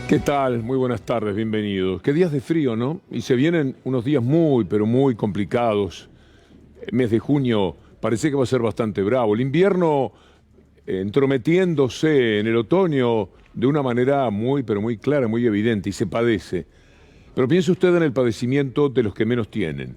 ¿Qué tal? Muy buenas tardes, bienvenidos. Qué días de frío, ¿no? Y se vienen unos días muy, pero muy complicados. El mes de junio parece que va a ser bastante bravo. El invierno entrometiéndose en el otoño de una manera muy, pero muy clara, muy evidente, y se padece. Pero piense usted en el padecimiento de los que menos tienen,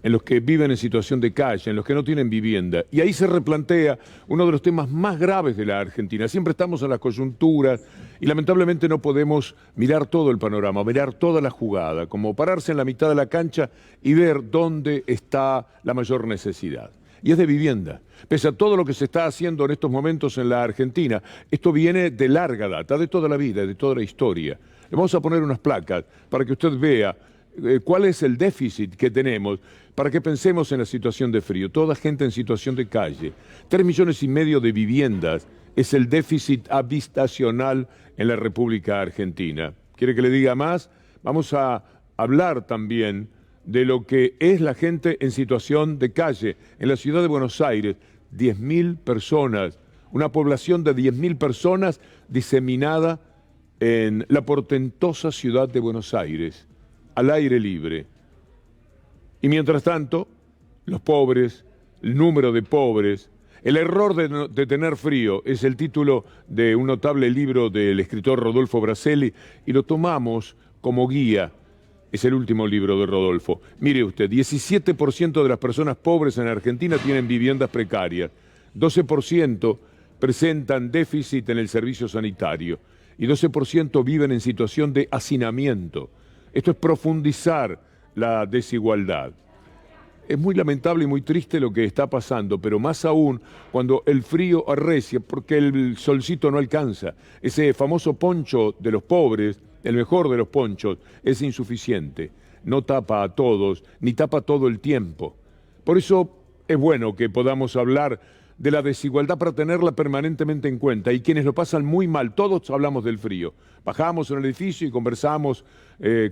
en los que viven en situación de calle, en los que no tienen vivienda. Y ahí se replantea uno de los temas más graves de la Argentina. Siempre estamos en las coyunturas y lamentablemente no podemos mirar todo el panorama, mirar toda la jugada, como pararse en la mitad de la cancha y ver dónde está la mayor necesidad. Y es de vivienda. Pese a todo lo que se está haciendo en estos momentos en la Argentina, esto viene de larga data, de toda la vida, de toda la historia. Le vamos a poner unas placas para que usted vea cuál es el déficit que tenemos, para que pensemos en la situación de frío. Toda gente en situación de calle. 3,5 millones de viviendas es el déficit habitacional en la República Argentina. ¿Quiere que le diga más? Vamos a hablar también de lo que es la gente en situación de calle. En la ciudad de Buenos Aires, 10.000 personas, una población de 10.000 personas diseminada en la portentosa ciudad de Buenos Aires, al aire libre. Y mientras tanto, los pobres, el número de pobres, el error de tener frío es el título de un notable libro del escritor Rodolfo Braselli y lo tomamos como guía. Es el último libro de Rodolfo. Mire usted, 17% de las personas pobres en Argentina tienen viviendas precarias, 12% presentan déficit en el servicio sanitario y 12% viven en situación de hacinamiento. Esto es profundizar la desigualdad. Es muy lamentable y muy triste lo que está pasando, pero más aún cuando el frío arrecia porque el solcito no alcanza. Ese famoso poncho de los pobres, el mejor de los ponchos, es insuficiente. No tapa a todos, ni tapa todo el tiempo. Por eso es bueno que podamos hablar de la desigualdad para tenerla permanentemente en cuenta. Y quienes lo pasan muy mal, todos hablamos del frío. Bajamos en el edificio y conversamos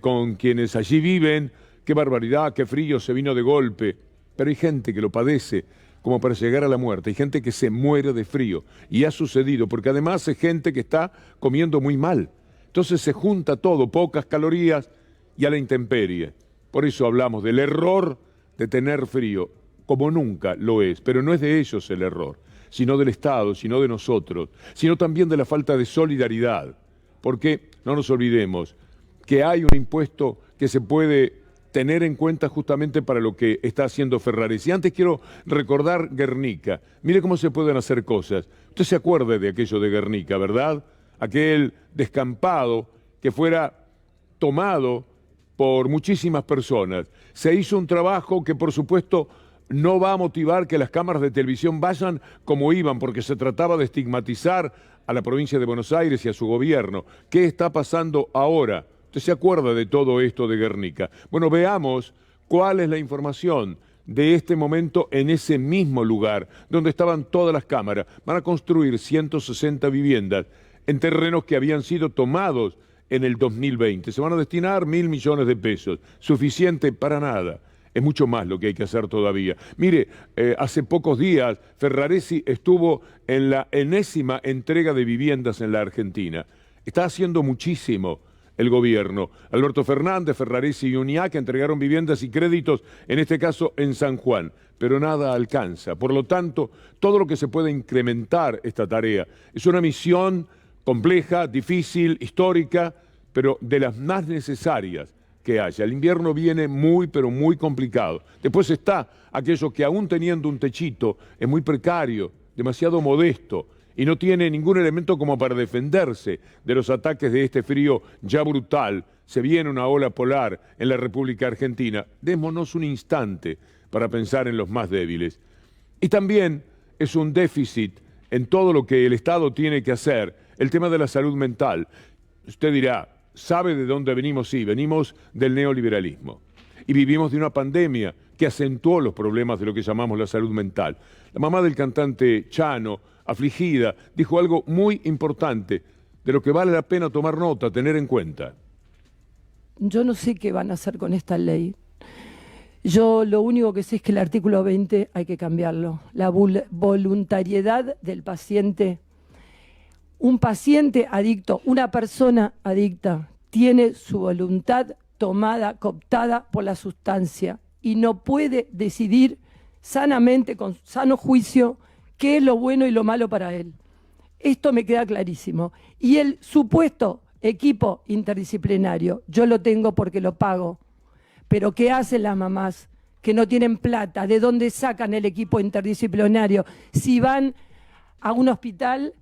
con quienes allí viven. Qué barbaridad, qué frío, se vino de golpe. Pero hay gente que lo padece como para llegar a la muerte. Hay gente que se muere de frío. Y ha sucedido, porque además es gente que está comiendo muy mal. Entonces se junta todo, pocas calorías y a la intemperie. Por eso hablamos del error de tener frío, como nunca lo es. Pero no es de ellos el error, sino del Estado, sino de nosotros, sino también de la falta de solidaridad. Porque no nos olvidemos que hay un impuesto que se puede tener en cuenta justamente para lo que está haciendo Ferraris. Y antes quiero recordar Guernica. Mire cómo se pueden hacer cosas. Usted se acuerda de aquello de Guernica, ¿verdad? Aquel descampado que fuera tomado por muchísimas personas. Se hizo un trabajo que, por supuesto, no va a motivar que las cámaras de televisión vayan como iban, porque se trataba de estigmatizar a la provincia de Buenos Aires y a su gobierno. ¿Qué está pasando ahora? ¿Usted se acuerda de todo esto de Guernica? Bueno, veamos cuál es la información de este momento en ese mismo lugar donde estaban todas las cámaras. Van a construir 160 viviendas en terrenos que habían sido tomados en el 2020. Se van a destinar 1.000 millones de pesos. Suficiente para nada. Es mucho más lo que hay que hacer todavía. Mire, hace pocos días Ferraresi estuvo en la enésima entrega de viviendas en la Argentina. Está haciendo muchísimo el gobierno. Alberto Fernández, Ferraresi y Uñac entregaron viviendas y créditos, en este caso en San Juan, pero nada alcanza. Por lo tanto, todo lo que se puede incrementar esta tarea es una misión compleja, difícil, histórica, pero de las más necesarias que haya. El invierno viene muy, pero muy complicado. Después está aquello que aún teniendo un techito es muy precario, demasiado modesto, y no tiene ningún elemento como para defenderse de los ataques de este frío ya brutal. Se viene una ola polar en la República Argentina. Démonos un instante para pensar en los más débiles. Y también es un déficit en todo lo que el Estado tiene que hacer, el tema de la salud mental. Usted dirá, ¿sabe de dónde venimos? Sí, venimos del neoliberalismo. Y vivimos de una pandemia que acentuó los problemas de lo que llamamos la salud mental. La mamá del cantante Chano, afligida, dijo algo muy importante, de lo que vale la pena tomar nota, tener en cuenta. Yo no sé qué van a hacer con esta ley. Yo lo único que sé es que el artículo 20 hay que cambiarlo. La voluntariedad del paciente. Un paciente adicto, una persona adicta, tiene su voluntad tomada, cooptada por la sustancia y no puede decidir sanamente, con sano juicio, qué es lo bueno y lo malo para él. Esto me queda clarísimo. Y el supuesto equipo interdisciplinario, yo lo tengo porque lo pago, pero ¿qué hacen las mamás que no tienen plata? ¿De dónde sacan el equipo interdisciplinario? Si van a un hospital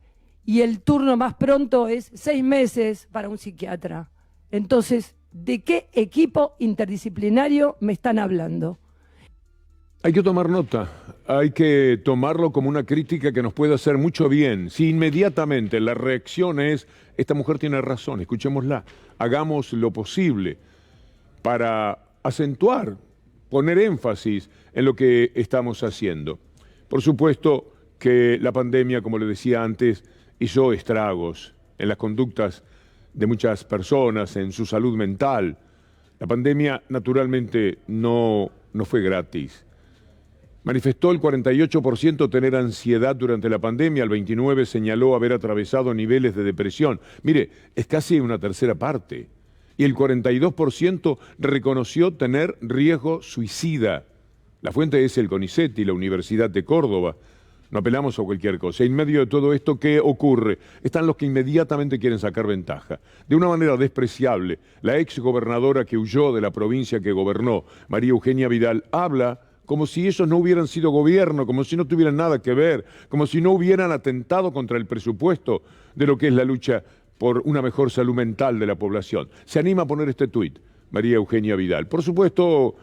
y el turno más pronto es 6 meses para un psiquiatra. Entonces, ¿de qué equipo interdisciplinario me están hablando? Hay que tomar nota, hay que tomarlo como una crítica que nos puede hacer mucho bien. Si inmediatamente la reacción es, esta mujer tiene razón, escuchémosla, hagamos lo posible para acentuar, poner énfasis en lo que estamos haciendo. Por supuesto que la pandemia, como le decía antes, hizo estragos en las conductas de muchas personas, en su salud mental. La pandemia naturalmente no fue gratis. Manifestó el 48% tener ansiedad durante la pandemia, el 29% señaló haber atravesado niveles de depresión. Mire, es casi una tercera parte. Y el 42% reconoció tener riesgo suicida. La fuente es el CONICET y la Universidad de Córdoba. No apelamos a cualquier cosa. En medio de todo esto, ¿qué ocurre? Están los que inmediatamente quieren sacar ventaja. De una manera despreciable, la ex gobernadora que huyó de la provincia que gobernó, María Eugenia Vidal, habla como si ellos no hubieran sido gobierno, como si no tuvieran nada que ver, como si no hubieran atentado contra el presupuesto de lo que es la lucha por una mejor salud mental de la población. Se anima a poner este tuit, María Eugenia Vidal. Por supuesto,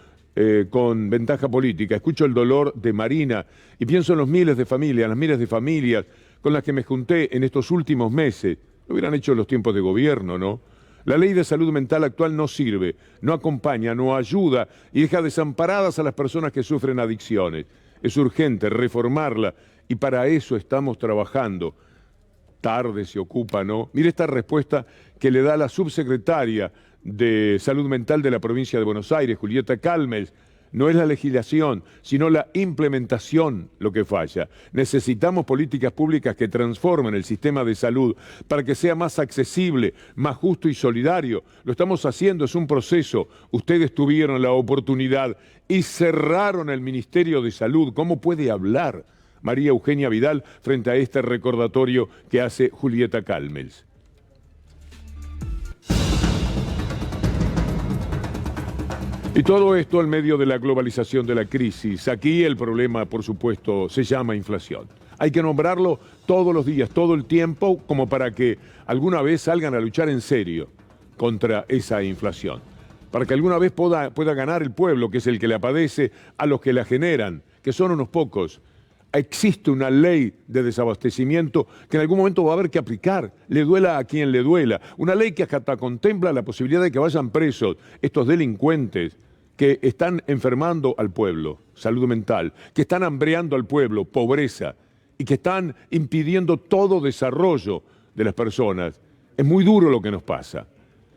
con ventaja política. Escucho el dolor de Marina y pienso en los miles de familias, las miles de familias con las que me junté en estos últimos meses. Lo hubieran hecho en los tiempos de gobierno, ¿no? La ley de salud mental actual no sirve, no acompaña, no ayuda y deja desamparadas a las personas que sufren adicciones. Es urgente reformarla y para eso estamos trabajando. Tarde se ocupa, ¿no? Mire esta respuesta que le da la subsecretaria de Salud Mental de la provincia de Buenos Aires, Julieta Calmes. No es la legislación, sino la implementación lo que falla. Necesitamos políticas públicas que transformen el sistema de salud para que sea más accesible, más justo y solidario. Lo estamos haciendo, es un proceso. Ustedes tuvieron la oportunidad y cerraron el Ministerio de Salud. ¿Cómo puede hablar María Eugenia Vidal frente a este recordatorio que hace Julieta Calmes? Y todo esto en medio de la globalización de la crisis. Aquí el problema, por supuesto, se llama inflación. Hay que nombrarlo todos los días, todo el tiempo, como para que alguna vez salgan a luchar en serio contra esa inflación. Para que alguna vez pueda ganar el pueblo, que es el que la padece, a los que la generan, que son unos pocos. Existe una ley de desabastecimiento que en algún momento va a haber que aplicar, le duela a quien le duela. Una ley que hasta contempla la posibilidad de que vayan presos estos delincuentes que están enfermando al pueblo, salud mental, que están hambreando al pueblo, pobreza, y que están impidiendo todo desarrollo de las personas. Es muy duro lo que nos pasa.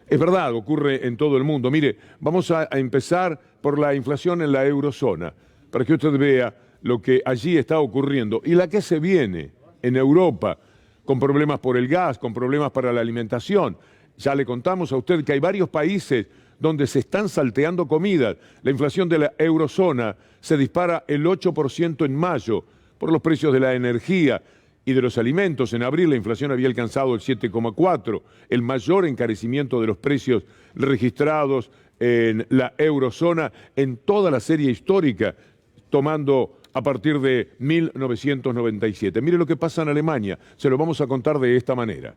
Es verdad, ocurre en todo el mundo. Mire, vamos a empezar por la inflación en la eurozona, para que usted vea lo que allí está ocurriendo y la que se viene en Europa, con problemas por el gas, con problemas para la alimentación. Ya le contamos a usted que hay varios países donde se están salteando comidas. La inflación de la eurozona se dispara el 8% en mayo por los precios de la energía y de los alimentos. En abril la inflación había alcanzado el 7,4%, el mayor encarecimiento de los precios registrados en la eurozona en toda la serie histórica, tomando a partir de 1997. Mire lo que pasa en Alemania, se lo vamos a contar de esta manera.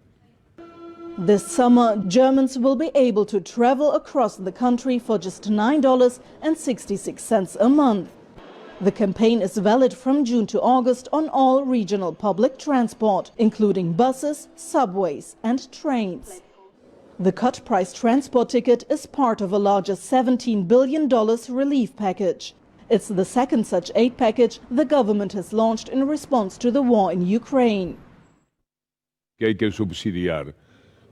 This summer, Germans will be able to travel across the country for just $9.66 a month. The campaign is valid from June to August on all regional public transport, including buses, subways and trains. The cut-price transport ticket is part of a larger $17 billion relief package. It's the second such aid package the government has launched in response to the war in Ukraine. Que hay que subsidiar.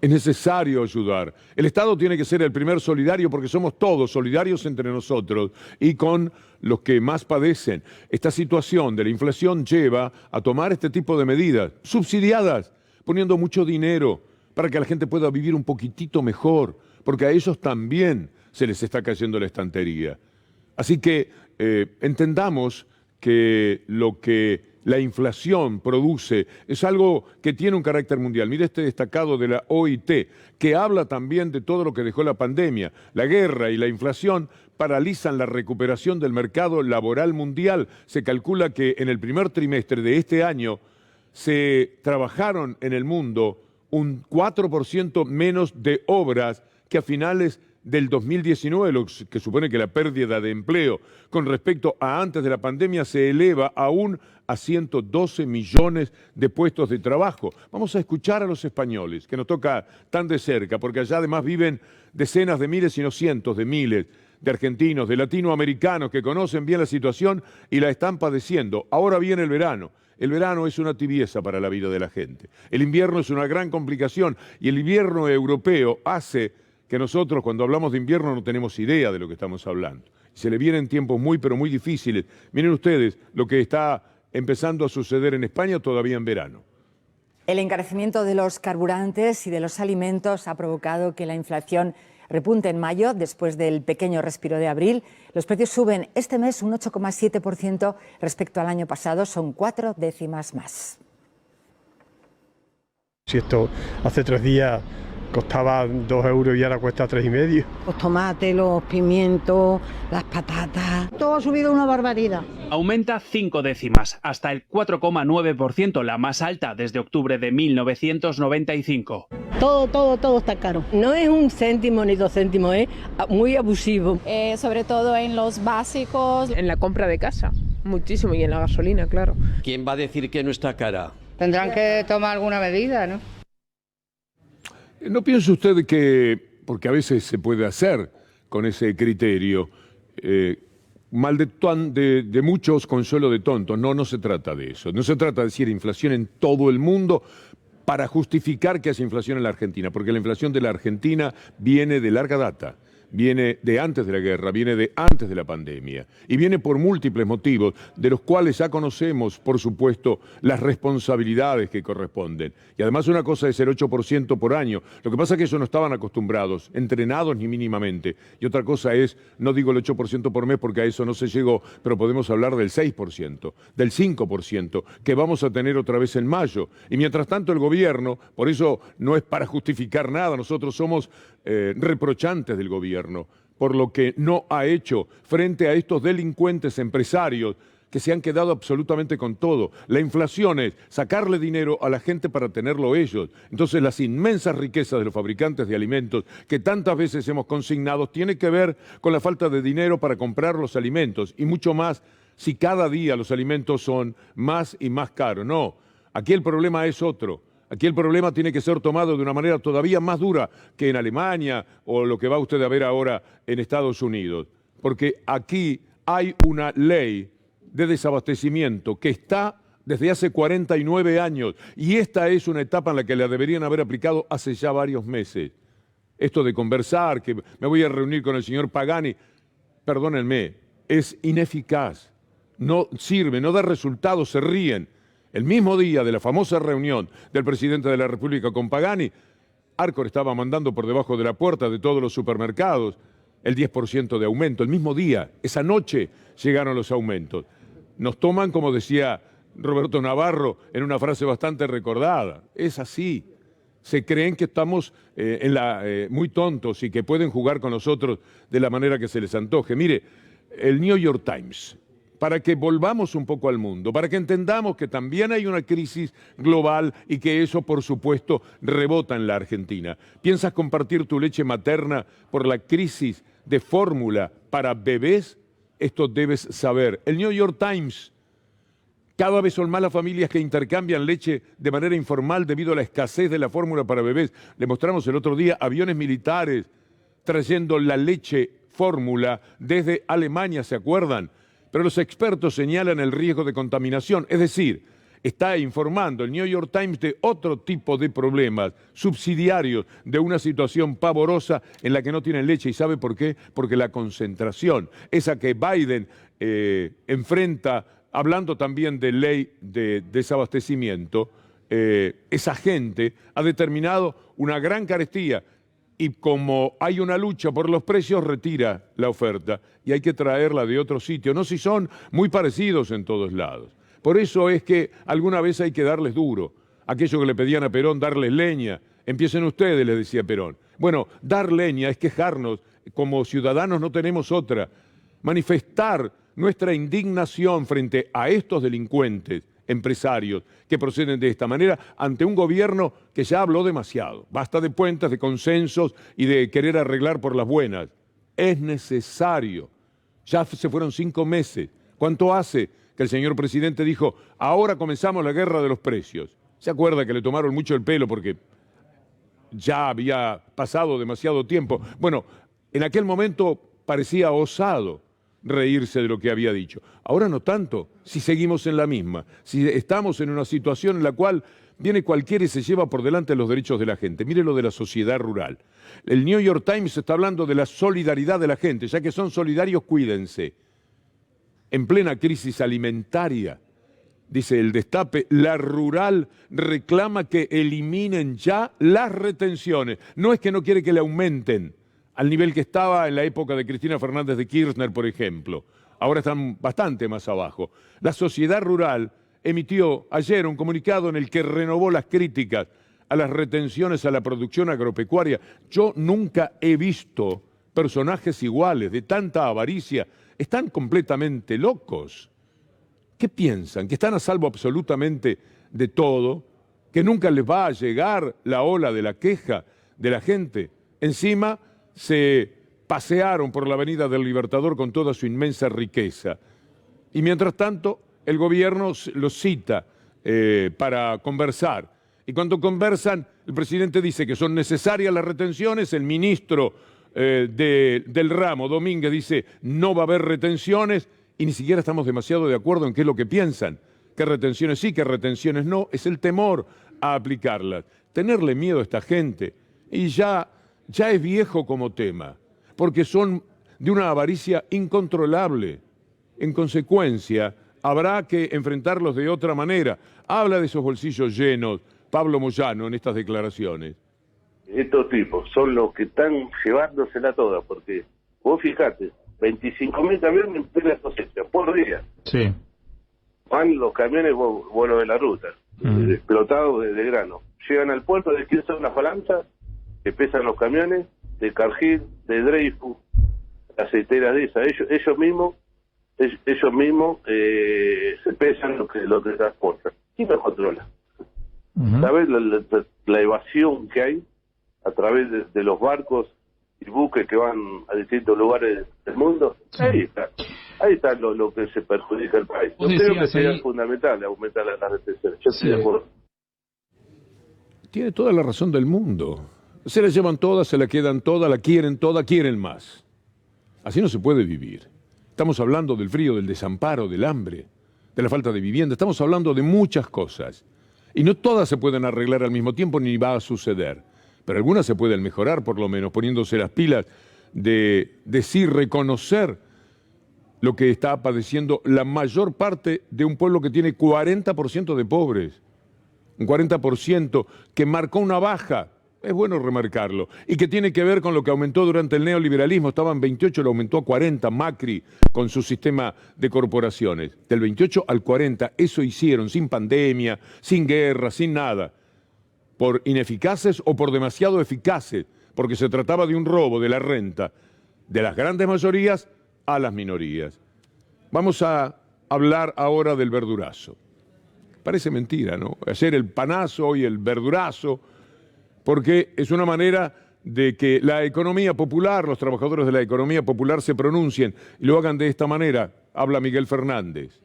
Es necesario ayudar. El Estado tiene que ser el primer solidario porque somos todos solidarios entre nosotros y con los que más padecen. Esta situación de la inflación lleva a tomar este tipo de medidas subsidiadas poniendo mucho dinero para que la gente pueda vivir un poquitito mejor, porque a ellos también se les está cayendo la estantería. Así que entendamos que lo que la inflación produce es algo que tiene un carácter mundial. Mire este destacado de la OIT, que habla también de todo lo que dejó la pandemia. La guerra y la inflación paralizan la recuperación del mercado laboral mundial. Se calcula que en el primer trimestre de este año se trabajaron en el mundo un 4% menos de obras que a finales del 2019, lo que supone que la pérdida de empleo con respecto a antes de la pandemia se eleva aún a 112 millones de puestos de trabajo. Vamos a escuchar a los españoles, que nos toca tan de cerca, porque allá además viven decenas de miles, si no cientos de miles de argentinos, de latinoamericanos que conocen bien la situación y la están padeciendo. Ahora viene el verano. El verano es una tibieza para la vida de la gente. El invierno es una gran complicación y el invierno europeo hace que nosotros cuando hablamos de invierno no tenemos idea de lo que estamos hablando. Se le vienen tiempos muy, pero muy difíciles. Miren ustedes lo que está empezando a suceder en España todavía en verano. El encarecimiento de los carburantes y de los alimentos ha provocado que la inflación repunte en mayo después del pequeño respiro de abril. Los precios suben este mes un 8,7% respecto al año pasado, son 4 décimas más. Si esto hace 3 días costaba 2 euros y ahora cuesta 3,5. Los tomates, los pimientos, las patatas, todo ha subido una barbaridad. Aumenta 5 décimas, hasta el 4,9%, la más alta desde octubre de 1995. Todo está caro. No es 1 céntimo ni 2 céntimos, es muy abusivo. Sobre todo en los básicos. En la compra de casa, muchísimo, y en la gasolina, claro. ¿Quién va a decir que no está cara? Tendrán que tomar alguna medida, ¿no? ¿No piensa usted que, porque a veces se puede hacer con ese criterio, mal de muchos, consuelo de tontos? No, no se trata de eso. No se trata de decir inflación en todo el mundo para justificar que haya inflación en la Argentina, porque la inflación de la Argentina viene de larga data. Viene de antes de la guerra, viene de antes de la pandemia y viene por múltiples motivos, de los cuales ya conocemos, por supuesto, las responsabilidades que corresponden. Y además una cosa es el 8% por año. Lo que pasa es que ellos no estaban acostumbrados, entrenados ni mínimamente. Y otra cosa es, no digo el 8% por mes porque a eso no se llegó, pero podemos hablar del 6%, del 5%, que vamos a tener otra vez en mayo. Y mientras tanto el gobierno, por eso no es para justificar nada, nosotros somos reprochantes del gobierno por lo que no ha hecho frente a estos delincuentes empresarios que se han quedado absolutamente con todo. La inflación es sacarle dinero a la gente para tenerlo ellos. Entonces las inmensas riquezas de los fabricantes de alimentos que tantas veces hemos consignado tiene que ver con la falta de dinero para comprar los alimentos y mucho más si cada día los alimentos son más y más caros. No, aquí el problema es otro. Aquí el problema tiene que ser tomado de una manera todavía más dura que en Alemania o lo que va usted a ver ahora en Estados Unidos. Porque aquí hay una ley de desabastecimiento que está desde hace 49 años y esta es una etapa en la que la deberían haber aplicado hace ya varios meses. Esto de conversar, que me voy a reunir con el señor Pagani, perdónenme, es ineficaz, no sirve, no da resultados, se ríen. El mismo día de la famosa reunión del presidente de la República con Pagani, Arcor estaba mandando por debajo de la puerta de todos los supermercados el 10% de aumento. El mismo día, esa noche, llegaron los aumentos. Nos toman, como decía Roberto Navarro, en una frase bastante recordada. Es así. Se creen que estamos muy tontos y que pueden jugar con nosotros de la manera que se les antoje. Mire, el New York Times, para que volvamos un poco al mundo, para que entendamos que también hay una crisis global y que eso, por supuesto, rebota en la Argentina. ¿Piensas compartir tu leche materna por la crisis de fórmula para bebés? Esto debes saber. El New York Times, cada vez son más las familias que intercambian leche de manera informal debido a la escasez de la fórmula para bebés. Le mostramos el otro día aviones militares trayendo la leche fórmula desde Alemania, ¿se acuerdan? Pero los expertos señalan el riesgo de contaminación, es decir, está informando el New York Times de otro tipo de problemas subsidiarios de una situación pavorosa en la que no tienen leche. ¿Y sabe por qué? Porque la concentración, esa que Biden enfrenta, hablando también de ley de desabastecimiento, esa gente ha determinado una gran carestía y como hay una lucha por los precios, retira la oferta y hay que traerla de otro sitio. No si son muy parecidos en todos lados. Por eso es que alguna vez hay que darles duro. Aquello que le pedían a Perón, darles leña. Empiecen ustedes, les decía Perón. Bueno, dar leña es quejarnos. Como ciudadanos no tenemos otra. Manifestar nuestra indignación frente a estos delincuentes empresarios que proceden de esta manera ante un gobierno que ya habló demasiado. Basta de puentes, de consensos y de querer arreglar por las buenas. Es necesario. Ya se fueron 5 meses. ¿Cuánto hace que el señor presidente dijo, ahora comenzamos la guerra de los precios? ¿Se acuerda que le tomaron mucho el pelo porque ya había pasado demasiado tiempo? Bueno, en aquel momento parecía osado reírse de lo que había dicho. Ahora no tanto, si seguimos en la misma, si estamos en una situación en la cual viene cualquiera y se lleva por delante los derechos de la gente. Mire lo de la sociedad rural. El New York Times está hablando de la solidaridad de la gente, ya que son solidarios, cuídense. En plena crisis alimentaria, dice el Destape, la rural reclama que eliminen ya las retenciones. No es que no quiere que le aumenten al nivel que estaba en la época de Cristina Fernández de Kirchner, por ejemplo. Ahora están bastante más abajo. La sociedad rural emitió ayer un comunicado en el que renovó las críticas a las retenciones a la producción agropecuaria. Yo nunca he visto personajes iguales, de tanta avaricia. Están completamente locos. ¿Qué piensan? ¿Que están a salvo absolutamente de todo? ¿Que nunca les va a llegar la ola de la queja de la gente? Encima se pasearon por la Avenida del Libertador con toda su inmensa riqueza. Y mientras tanto, el gobierno los cita para conversar. Y cuando conversan, el presidente dice que son necesarias las retenciones, el ministro del ramo, Domínguez, dice no va a haber retenciones y ni siquiera estamos demasiado de acuerdo en qué es lo que piensan. ¿Qué retenciones sí, qué retenciones no? Es el temor a aplicarlas. Tenerle miedo a esta gente. Y ya es viejo como tema, porque son de una avaricia incontrolable. En consecuencia, habrá que enfrentarlos de otra manera. Habla de esos bolsillos llenos Pablo Moyano en estas declaraciones. Estos tipos son los que están llevándosela toda, porque vos fijate, 25.000 camiones en plena cosecha por día. Sí. Van los camiones, vos lo de la ruta, explotados de grano. Llegan al puerto, de quién son las balanzas, que pesan los camiones, de Cargill, de Dreyfus, aceiteras de esas. Ellos mismos se pesan lo que transportan. ¿Quién los controla? ¿Sabes la evasión que hay a través de los barcos y buques que van a distintos lugares del mundo? Ahí está lo que se perjudica al país. Yo creo que sería fundamental aumentar las retenciones. Yo estoy de acuerdo. Tiene toda la razón del mundo. Se la llevan todas, se la quedan todas, la quieren toda, quieren más. Así no se puede vivir. Estamos hablando del frío, del desamparo, del hambre, de la falta de vivienda. Estamos hablando de muchas cosas. Y no todas se pueden arreglar al mismo tiempo ni va a suceder. Pero algunas se pueden mejorar, por lo menos, poniéndose las pilas de sí reconocer lo que está padeciendo la mayor parte de un pueblo que tiene 40% de pobres. Un 40% que marcó una baja. Es bueno remarcarlo. Y que tiene que ver con lo que aumentó durante el neoliberalismo. Estaba en 28, lo aumentó a 40 Macri con su sistema de corporaciones. Del 28 al 40, eso hicieron sin pandemia, sin guerra, sin nada. Por ineficaces o por demasiado eficaces, porque se trataba de un robo de la renta de las grandes mayorías a las minorías. Vamos a hablar ahora del verdurazo. Parece mentira, ¿no? Ayer el panazo, hoy el verdurazo, porque es una manera de que la economía popular, los trabajadores de la economía popular se pronuncien y lo hagan de esta manera. Habla Miguel Fernández.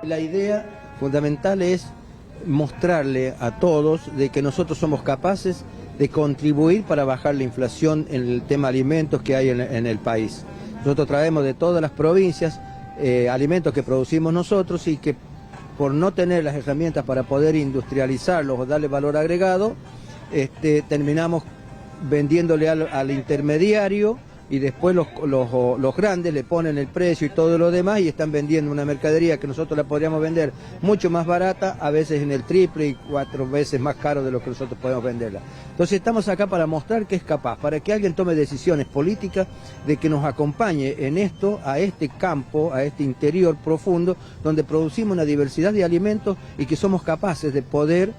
La idea fundamental es mostrarle a todos de que nosotros somos capaces de contribuir para bajar la inflación en el tema alimentos que hay en el país. Nosotros traemos de todas las provincias alimentos que producimos nosotros y que por no tener las herramientas para poder industrializarlos o darle valor agregado, terminamos vendiéndole al intermediario y después los grandes le ponen el precio y todo lo demás y están vendiendo una mercadería que nosotros la podríamos vender mucho más barata, a veces en el triple y 4 veces más caro de lo que nosotros podemos venderla. Entonces estamos acá para mostrar que es capaz, para que alguien tome decisiones políticas de que nos acompañe en esto, a este campo, a este interior profundo, donde producimos una diversidad de alimentos y que somos capaces de poder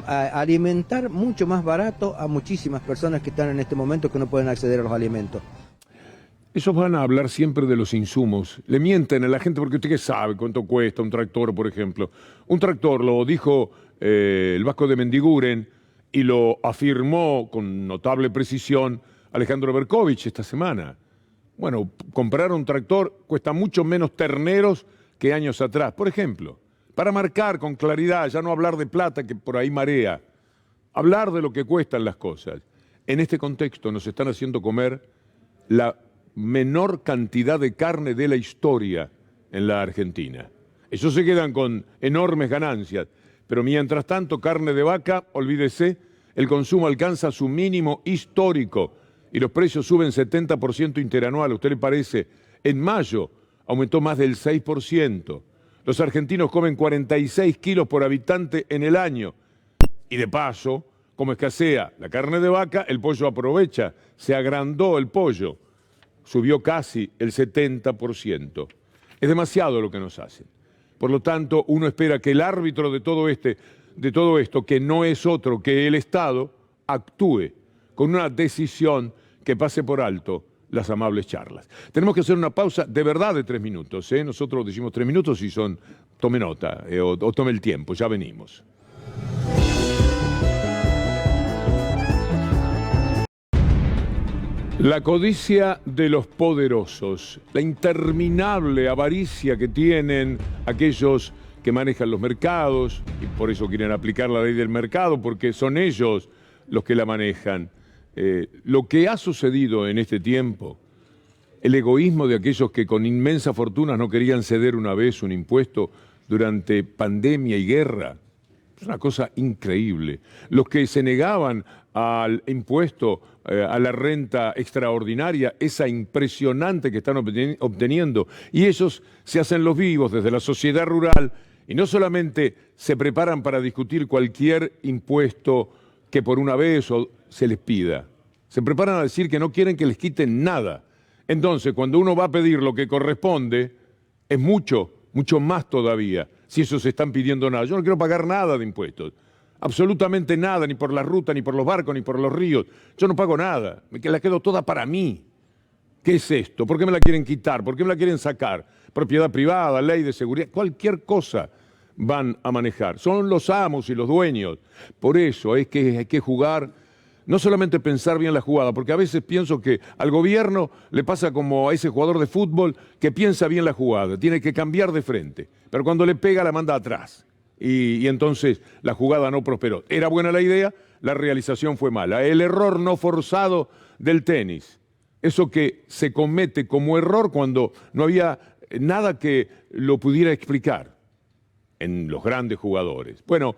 alimentar mucho más barato a muchísimas personas que están en este momento que no pueden acceder a los alimentos. Esos van a hablar siempre de los insumos. Le mienten a la gente porque usted qué sabe cuánto cuesta un tractor, por ejemplo. Un tractor, lo dijo el Vasco de Mendiguren y lo afirmó con notable precisión Alejandro Berkovich esta semana. Bueno, comprar un tractor cuesta mucho menos terneros que años atrás. Por ejemplo, para marcar con claridad, ya no hablar de plata que por ahí marea, hablar de lo que cuestan las cosas. En este contexto nos están haciendo comer la menor cantidad de carne de la historia en la Argentina. Ellos se quedan con enormes ganancias, pero mientras tanto, carne de vaca, olvídese, el consumo alcanza su mínimo histórico y los precios suben 70% interanual. ¿A usted le parece? En mayo aumentó más del 6%. Los argentinos comen 46 kilos por habitante en el año. Y de paso, como escasea la carne de vaca, el pollo aprovecha, se agrandó el pollo. Subió casi el 70%. Es demasiado lo que nos hacen. Por lo tanto, uno espera que el árbitro de todo esto, que no es otro que el Estado, actúe con una decisión que pase por alto las amables charlas. Tenemos que hacer una pausa de verdad de 3 minutos. Nosotros decimos 3 minutos y tome nota o tome el tiempo, ya venimos. La codicia de los poderosos, la interminable avaricia que tienen aquellos que manejan los mercados, y por eso quieren aplicar la ley del mercado, porque son ellos los que la manejan. Lo que ha sucedido en este tiempo, el egoísmo de aquellos que con inmensas fortunas no querían ceder una vez un impuesto durante pandemia y guerra, es una cosa increíble. Los que se negaban al impuesto a la renta extraordinaria, esa impresionante que están obteniendo, y ellos se hacen los vivos desde la sociedad rural y no solamente se preparan para discutir cualquier impuesto que por una vez se les pida, se preparan a decir que no quieren que les quiten nada. Entonces, cuando uno va a pedir lo que corresponde, es mucho más todavía, si eso se están pidiendo nada. Yo no quiero pagar nada de impuestos. Absolutamente nada, ni por la ruta, ni por los barcos, ni por los ríos. Yo no pago nada, me la quedo toda para mí. ¿Qué es esto? ¿Por qué me la quieren quitar? ¿Por qué me la quieren sacar? Propiedad privada, ley de seguridad, cualquier cosa van a manejar. Son los amos y los dueños. Por eso es que hay que jugar, no solamente pensar bien la jugada, porque a veces pienso que al gobierno le pasa como a ese jugador de fútbol que piensa bien la jugada, tiene que cambiar de frente, pero cuando le pega la manda atrás. Y entonces la jugada no prosperó. Era buena la idea, la realización fue mala. El error no forzado del tenis, eso que se comete como error cuando no había nada que lo pudiera explicar en los grandes jugadores. Bueno,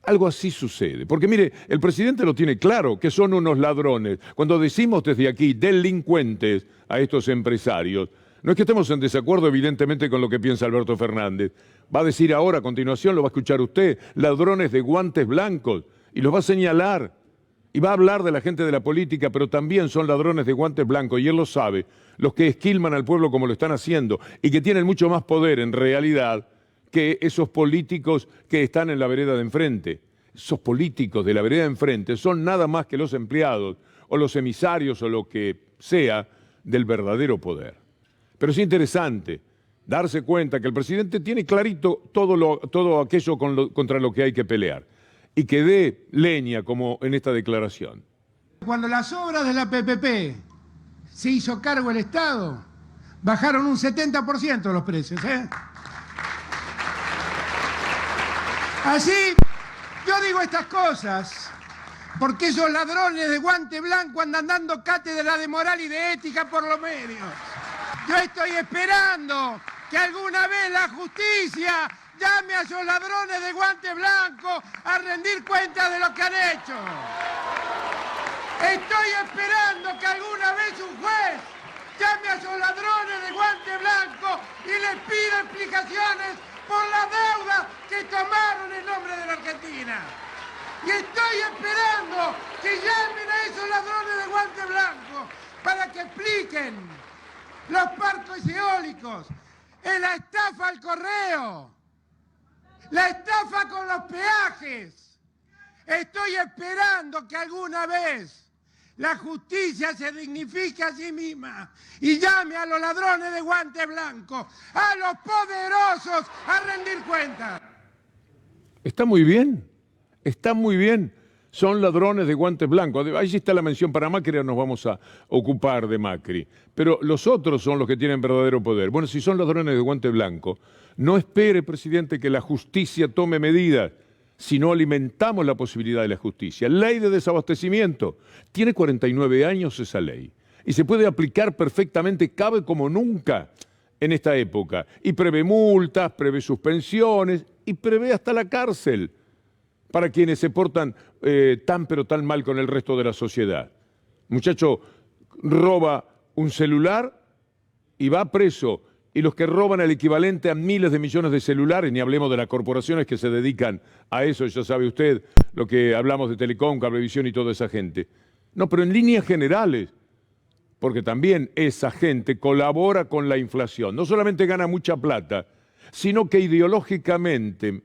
algo así sucede, porque mire, el presidente lo tiene claro, que son unos ladrones. Cuando decimos desde aquí delincuentes a estos empresarios, no es que estemos en desacuerdo evidentemente con lo que piensa Alberto Fernández. Va a decir ahora, a continuación, lo va a escuchar usted, ladrones de guantes blancos, y los va a señalar. Y va a hablar de la gente de la política, pero también son ladrones de guantes blancos, y él lo sabe, los que esquilman al pueblo como lo están haciendo, y que tienen mucho más poder en realidad que esos políticos que están en la vereda de enfrente. Esos políticos de la vereda de enfrente son nada más que los empleados, o los emisarios, o lo que sea, del verdadero poder. Pero es interesante darse cuenta que el presidente tiene clarito todo aquello contra lo que hay que pelear y que dé leña, como en esta declaración. Cuando las obras de la PPP se hizo cargo el Estado, bajaron un 70% los precios. Así, yo digo estas cosas porque esos ladrones de guante blanco andan dando cátedra de moral y de ética por los medios. Yo estoy esperando que alguna vez la justicia llame a esos ladrones de guante blanco a rendir cuentas de lo que han hecho. Estoy esperando que alguna vez un juez llame a esos ladrones de guante blanco y les pida explicaciones por la deuda que tomaron en nombre de la Argentina. Y estoy esperando que llamen a esos ladrones de guante blanco para que expliquen los parques eólicos, la estafa al correo, la estafa con los peajes. Estoy esperando que alguna vez la justicia se dignifique a sí misma y llame a los ladrones de guante blanco, a los poderosos, a rendir cuentas. Está muy bien, está muy bien. Son ladrones de guantes blancos. Ahí sí está la mención para Macri, ahora nos vamos a ocupar de Macri. Pero los otros son los que tienen verdadero poder. Bueno, si son ladrones de guante blanco, no espere, presidente, que la justicia tome medidas. Si no alimentamos la posibilidad de la justicia. Ley de desabastecimiento. Tiene 49 años esa ley. Y se puede aplicar perfectamente, cabe como nunca en esta época. Y prevé multas, prevé suspensiones y prevé hasta la cárcel para quienes se portan tan pero tan mal con el resto de la sociedad. Muchacho roba un celular y va preso. Y los que roban el equivalente a miles de millones de celulares, ni hablemos de las corporaciones que se dedican a eso, ya sabe usted lo que hablamos de Telecom, Cablevisión y toda esa gente. No, pero en líneas generales, porque también esa gente colabora con la inflación. No solamente gana mucha plata, sino que ideológicamente,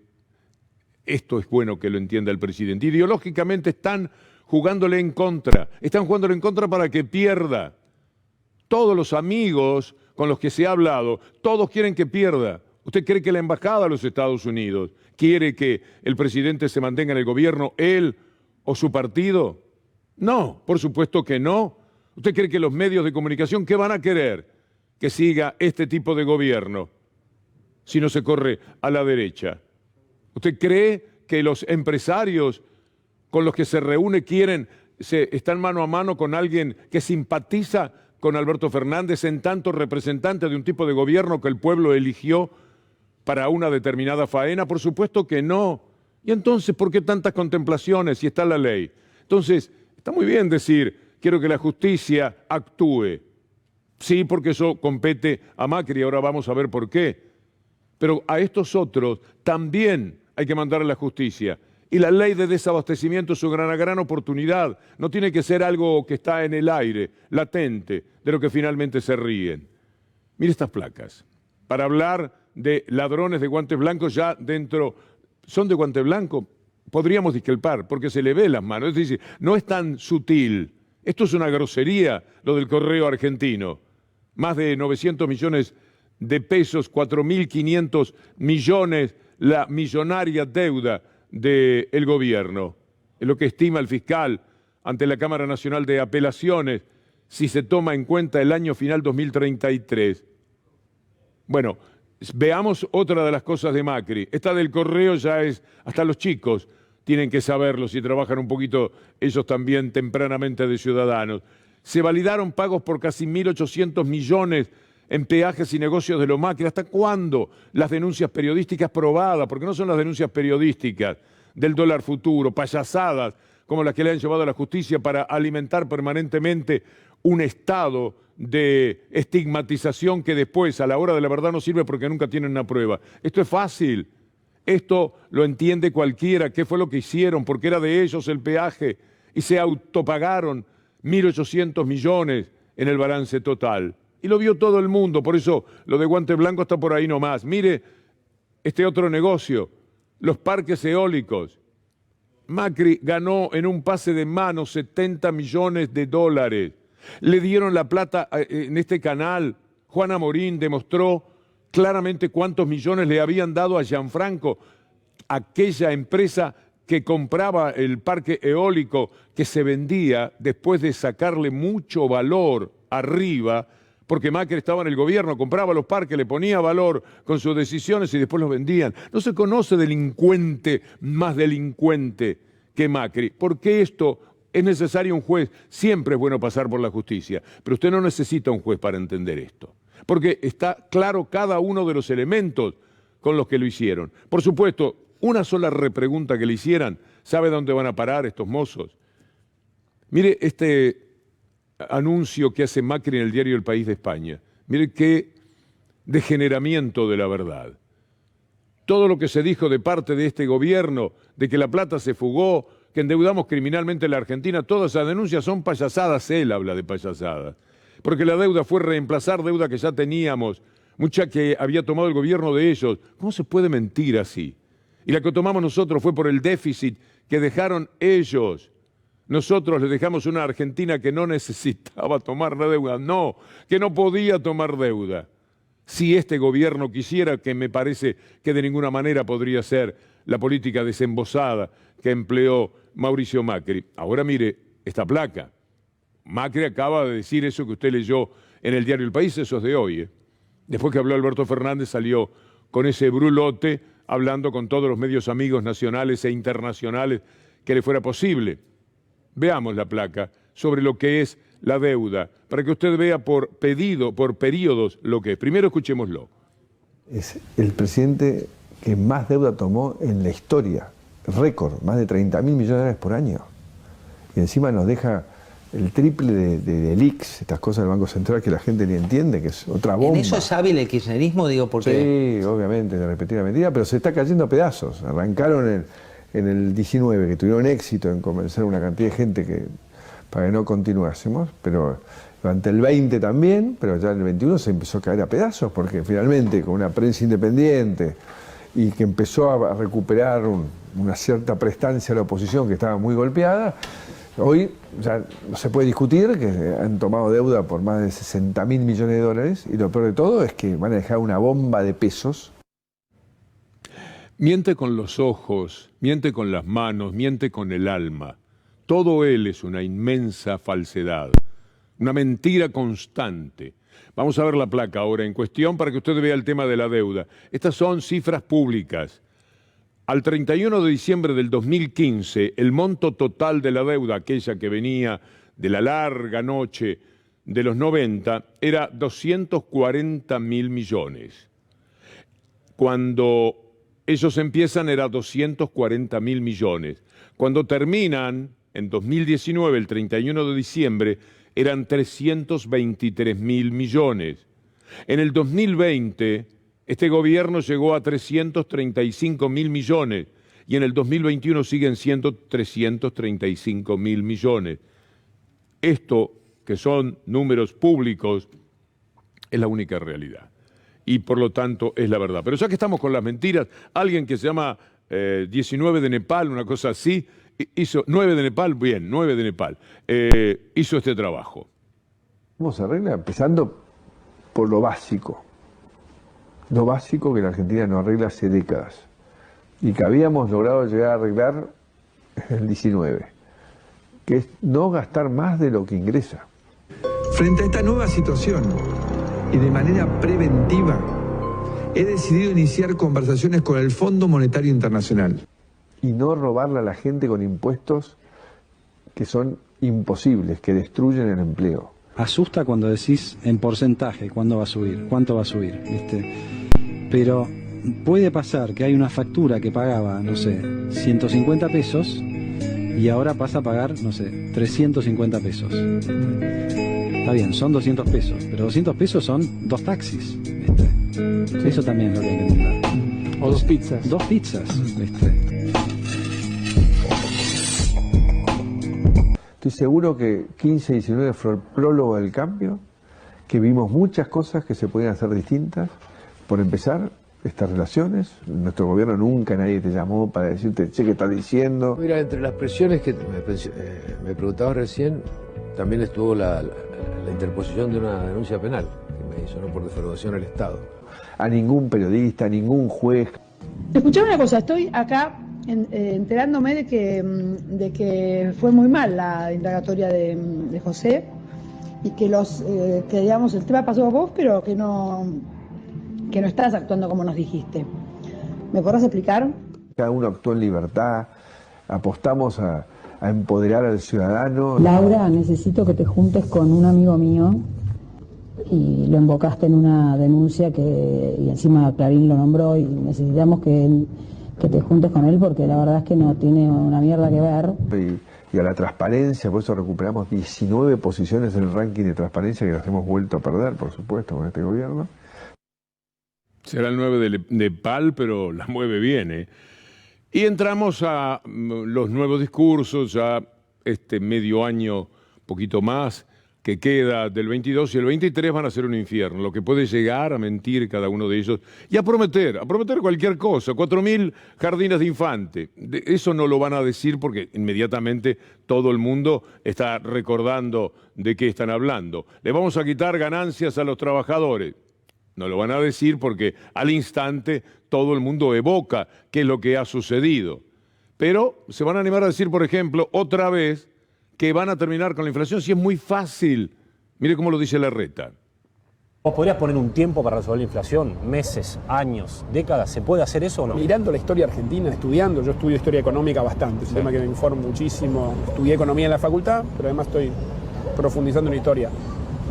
esto es bueno que lo entienda el presidente, ideológicamente están jugándole en contra. Están jugándole en contra para que pierda. Todos los amigos con los que se ha hablado, todos quieren que pierda. ¿Usted cree que la embajada de los Estados Unidos quiere que el presidente se mantenga en el gobierno, él o su partido? No, por supuesto que no. ¿Usted cree que los medios de comunicación qué van a querer? Que siga este tipo de gobierno si no se corre a la derecha. ¿Usted cree que los empresarios con los que se reúne están mano a mano con alguien que simpatiza con Alberto Fernández en tanto representante de un tipo de gobierno que el pueblo eligió para una determinada faena? Por supuesto que no. Y entonces, ¿por qué tantas contemplaciones si está la ley? Entonces, está muy bien decir, quiero que la justicia actúe. Sí, porque eso compete a Macri, ahora vamos a ver por qué. Pero a estos otros también hay que mandar a la justicia. Y la ley de desabastecimiento es una gran oportunidad. No tiene que ser algo que está en el aire, latente, de lo que finalmente se ríen. Mire estas placas. Para hablar de ladrones de guantes blancos ya dentro, son de guante blanco, podríamos disculpar, porque se le ve las manos. Es decir, no es tan sutil. Esto es una grosería, lo del correo argentino. Más de 900 millones de pesos, 4.500 millones, la millonaria deuda del gobierno. Es lo que estima el fiscal ante la Cámara Nacional de Apelaciones si se toma en cuenta el año final 2033. Bueno, veamos otra de las cosas de Macri. Esta del correo ya es, hasta los chicos tienen que saberlo si trabajan un poquito ellos también tempranamente de ciudadanos. Se validaron pagos por casi 1.800 millones en peajes y negocios de los Macri. ¿Hasta cuándo las denuncias periodísticas probadas? Porque no son las denuncias periodísticas del dólar futuro, payasadas como las que le han llevado a la justicia para alimentar permanentemente un estado de estigmatización que después, a la hora de la verdad, no sirve porque nunca tienen una prueba. Esto es fácil. Esto lo entiende cualquiera. ¿Qué fue lo que hicieron? Porque era de ellos el peaje y se autopagaron 1.800 millones en el balance total. Y lo vio todo el mundo, por eso lo de guante blanco está por ahí nomás. Mire este otro negocio, los parques eólicos. Macri ganó en un pase de mano 70 millones de dólares. Le dieron la plata en este canal. Juana Morín demostró claramente cuántos millones le habían dado a Gianfranco, aquella empresa que compraba el parque eólico, que se vendía después de sacarle mucho valor arriba, porque Macri estaba en el gobierno, compraba los parques, le ponía valor con sus decisiones y después los vendían. No se conoce delincuente más delincuente que Macri. ¿Por qué esto? Es necesario un juez. Siempre es bueno pasar por la justicia, pero usted no necesita un juez para entender esto, porque está claro cada uno de los elementos con los que lo hicieron. Por supuesto, una sola repregunta que le hicieran, ¿sabe dónde van a parar estos mozos? Mire este anuncio que hace Macri en el diario El País de España. Mire qué degeneramiento de la verdad. Todo lo que se dijo de parte de este gobierno, de que la plata se fugó, que endeudamos criminalmente a la Argentina, todas esas denuncias son payasadas. Él habla de payasadas. Porque la deuda fue reemplazar deuda que ya teníamos, mucha que había tomado el gobierno de ellos. ¿Cómo se puede mentir así? Y la que tomamos nosotros fue por el déficit que dejaron ellos. Nosotros les dejamos una Argentina que no necesitaba tomar la deuda, no, que no podía tomar deuda. Si este gobierno quisiera, que me parece que de ninguna manera podría ser la política desembosada que empleó Mauricio Macri. Ahora mire esta placa. Macri acaba de decir eso que usted leyó en el diario El País, eso es de hoy. Después que habló Alberto Fernández, salió con ese brulote, hablando con todos los medios amigos nacionales e internacionales que le fuera posible. Veamos la placa sobre lo que es la deuda, para que usted vea por periodos lo que es. Primero escuchémoslo. Es el presidente que más deuda tomó en la historia, récord, más de 30.000 millones de dólares por año. Y encima nos deja el triple de leaks, estas cosas del Banco Central que la gente ni entiende, que es otra bomba. ¿En eso es hábil el kirchnerismo? Digo, porque... Sí, obviamente, de repetir la mentira, pero se está cayendo a pedazos. Arrancaron en el 19, que tuvieron éxito en convencer a una cantidad de gente para que no continuásemos, pero durante el 20 también, pero ya en el 21 se empezó a caer a pedazos, porque finalmente con una prensa independiente y que empezó a recuperar una cierta prestancia a la oposición que estaba muy golpeada, hoy ya no se puede discutir que han tomado deuda por más de 60.000 millones de dólares, y lo peor de todo es que van a dejar una bomba de pesos. Miente con los ojos, miente con las manos, miente con el alma. Todo él es una inmensa falsedad, una mentira constante. Vamos a ver la placa ahora en cuestión para que usted vea el tema de la deuda. Estas son cifras públicas. Al 31 de diciembre del 2015, el monto total de la deuda, aquella que venía de la larga noche de los 90, era 240.000 millones. Cuando ellos empiezan era 240.000 millones. Cuando terminan, en 2019, el 31 de diciembre, eran 323.000 millones. En el 2020, este gobierno llegó a 335.000 millones y en el 2021 siguen siendo 335.000 millones. Esto, que son números públicos, es la única realidad. Y por lo tanto es la verdad. Pero ya que estamos con las mentiras, alguien que se llama 19 de Nepal, una cosa así, hizo 9 de Nepal, bien, 9 de Nepal, hizo este trabajo. ¿Cómo se arregla? Empezando por lo básico. Lo básico que la Argentina no arregla hace décadas. Y que habíamos logrado llegar a arreglar en el 19. Que es no gastar más de lo que ingresa. Frente a esta nueva situación, y de manera preventiva, he decidido iniciar conversaciones con el Fondo Monetario Internacional. Y no robarle a la gente con impuestos que son imposibles, que destruyen el empleo. Asusta cuando decís en porcentaje cuándo va a subir, cuánto va a subir, ¿viste? Pero puede pasar que hay una factura que pagaba, no sé, 150 pesos y ahora pasa a pagar, no sé, 350 pesos. Está bien, son 200 pesos, pero 200 pesos son 2 taxis, ¿viste? Sí. Eso también es lo que hay que entender. O 2 pizzas. 2 pizzas, ¿viste? Estoy seguro que 15 y 19 fue el prólogo del cambio, que vimos muchas cosas que se podían hacer distintas. Por empezar, estas relaciones. Nuestro gobierno nunca nadie te llamó para decirte, che, ¿qué estás diciendo? Mira, entre las presiones que me preguntaba recién, también estuvo la interposición de una denuncia penal que me hizo, ¿no?, por defraudación al Estado. A ningún periodista, a ningún juez. Escuchame una cosa, estoy acá enterándome de que fue muy mal la indagatoria de José y que que digamos el tema pasó a vos, pero que no estás actuando como nos dijiste. ¿Me podrás explicar? Cada uno actuó en libertad, apostamos a empoderar al ciudadano. Laura, necesito que te juntes con un amigo mío y lo invocaste en una denuncia y encima Clarín lo nombró y necesitamos que te juntes con él porque la verdad es que no tiene una mierda que ver. y a la transparencia, por eso recuperamos 19 posiciones en el ranking de transparencia que las hemos vuelto a perder, por supuesto, con este gobierno. Será el 9 de PAL, pero la mueve bien, ¿eh? Y entramos a los nuevos discursos, ya este medio año, poquito más, que queda del 22 y el 23 van a ser un infierno, lo que puede llegar a mentir cada uno de ellos y a prometer cualquier cosa, 4.000 jardines de infante. Eso no lo van a decir porque inmediatamente todo el mundo está recordando de qué están hablando. Le vamos a quitar ganancias a los trabajadores. No lo van a decir porque al instante todo el mundo evoca qué es lo que ha sucedido. Pero se van a animar a decir, por ejemplo, otra vez, que van a terminar con la inflación si es muy fácil. Mire cómo lo dice Larreta. ¿Vos podrías poner un tiempo para resolver la inflación? ¿Meses, años, décadas? ¿Se puede hacer eso o no? Mirando la historia argentina, estudiando, yo estudio historia económica bastante, es un tema que me informa muchísimo. Estudié economía en la facultad, pero además estoy profundizando en historia.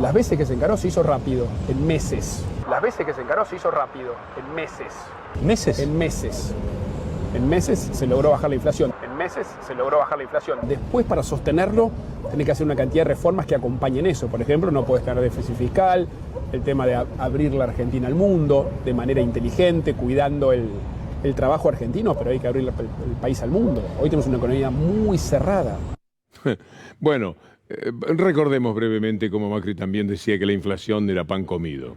Las veces que se encaró se hizo rápido, en meses. Las veces que se encaró se hizo rápido, en meses. ¿Meses? En meses. En meses se logró bajar la inflación. En meses se logró bajar la inflación. Después, para sostenerlo, tenés que hacer una cantidad de reformas que acompañen eso. Por ejemplo, no podés tener déficit fiscal, el tema de abrir la Argentina al mundo de manera inteligente, cuidando el trabajo argentino, pero hay que abrir el país al mundo. Hoy tenemos una economía muy cerrada. Bueno, recordemos brevemente cómo Macri también decía que la inflación era pan comido.